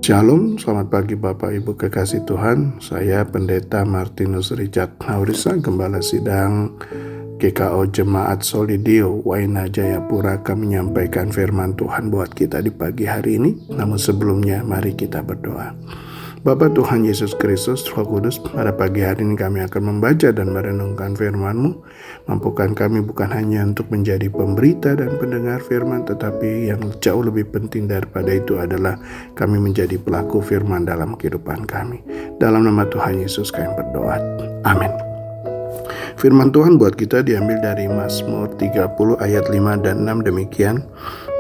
Shalom, selamat pagi Bapak Ibu kekasih Tuhan. Saya Pendeta Martinus Richard Naurisa, Gembala Sidang GKO Jemaat Solidio, Waina Jayapura, akan menyampaikan firman Tuhan buat kita di pagi hari ini. Namun sebelumnya, mari kita berdoa. Bapa Tuhan Yesus Kristus, Roh Kudus, pada pagi hari ini kami akan membaca dan merenungkan firman-Mu. Mampukan kami bukan hanya untuk menjadi pemberita dan pendengar firman, tetapi yang jauh lebih penting daripada itu adalah kami menjadi pelaku firman dalam kehidupan kami. Dalam nama Tuhan Yesus kami berdoa. Amin. Firman Tuhan buat kita diambil dari Mazmur 30 ayat 5 dan 6 demikian.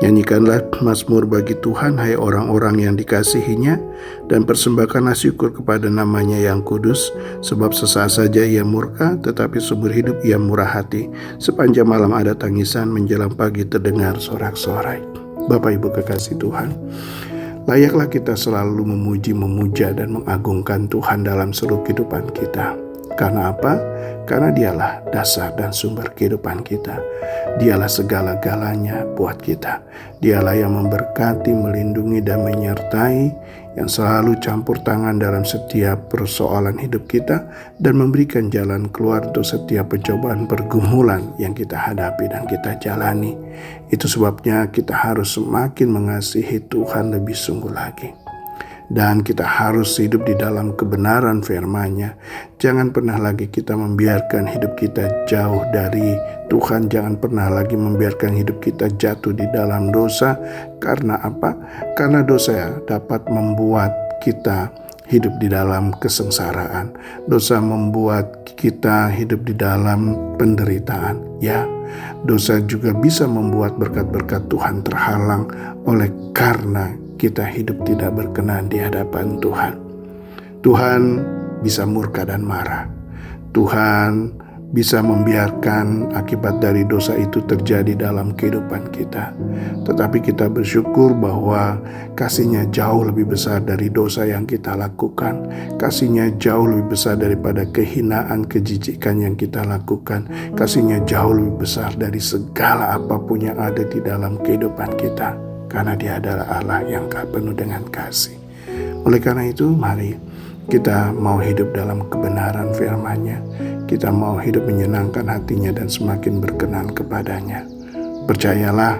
Nyanyikanlah mazmur bagi Tuhan, hai orang-orang yang dikasihinya, dan persembahkanlah syukur kepada namanya yang kudus, sebab sesaat saja ia murka, tetapi seumur hidup ia murah hati. Sepanjang malam ada tangisan, menjelang pagi terdengar sorak-sorai. Bapak Ibu kekasih Tuhan, layaklah kita selalu memuji, memuja, dan mengagungkan Tuhan dalam seluruh kehidupan kita. Karena apa? Karena Dialah dasar dan sumber kehidupan kita. Dialah segala-galanya buat kita. Dialah yang memberkati, melindungi, dan menyertai, yang selalu campur tangan dalam setiap persoalan hidup kita, dan memberikan jalan keluar untuk setiap pencobaan pergumulan yang kita hadapi dan kita jalani. Itu sebabnya kita harus semakin mengasihi Tuhan lebih sungguh lagi. Dan kita harus hidup di dalam kebenaran firman-Nya. Jangan pernah lagi kita membiarkan hidup kita jauh dari Tuhan. Jangan pernah lagi membiarkan hidup kita jatuh di dalam dosa. Karena apa? Karena dosa dapat membuat kita hidup di dalam kesengsaraan. Dosa membuat kita hidup di dalam penderitaan. Ya, dosa juga bisa membuat berkat-berkat Tuhan terhalang oleh karena kita hidup tidak berkenan di hadapan Tuhan. Tuhan bisa murka dan marah. Tuhan bisa membiarkan akibat dari dosa itu terjadi dalam kehidupan kita. Tetapi kita bersyukur bahwa kasih-Nya jauh lebih besar dari dosa yang kita lakukan. Kasih-Nya jauh lebih besar daripada kehinaan, kejijikan yang kita lakukan. Kasih-Nya jauh lebih besar dari segala apapun yang ada di dalam kehidupan kita. Karena Dia adalah Allah yang penuh dengan kasih. Oleh karena itu, mari kita mau hidup dalam kebenaran firman-Nya. Kita mau hidup menyenangkan hatinya dan semakin berkenan kepadanya. Percayalah,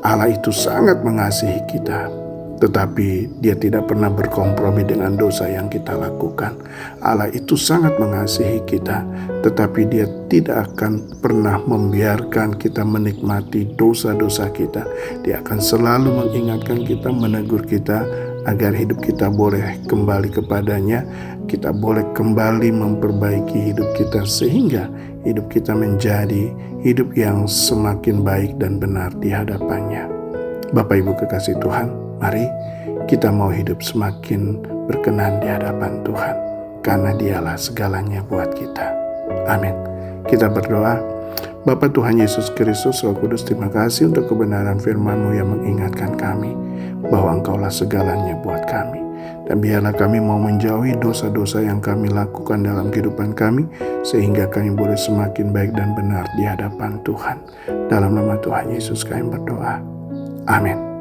Allah itu sangat mengasihi kita. Tetapi Dia tidak pernah berkompromi dengan dosa yang kita lakukan. Allah itu sangat mengasihi kita, tetapi Dia tidak akan pernah membiarkan kita menikmati dosa-dosa kita. Dia akan selalu mengingatkan kita, menegur kita, agar hidup kita boleh kembali kepadanya. Kita boleh kembali memperbaiki hidup kita, sehingga hidup kita menjadi hidup yang semakin baik dan benar di hadapannya. Bapak Ibu kekasih Tuhan, mari kita mau hidup semakin berkenan di hadapan Tuhan, karena Dialah segalanya buat kita. Amin. Kita berdoa. Bapa Tuhan Yesus Kristus, Roh Kudus, terima kasih untuk kebenaran firman-Mu yang mengingatkan kami bahwa Engkaulah segalanya buat kami. Dan biarlah kami mau menjauhi dosa-dosa yang kami lakukan dalam kehidupan kami, sehingga kami boleh semakin baik dan benar di hadapan Tuhan. Dalam nama Tuhan Yesus kami berdoa. Amin.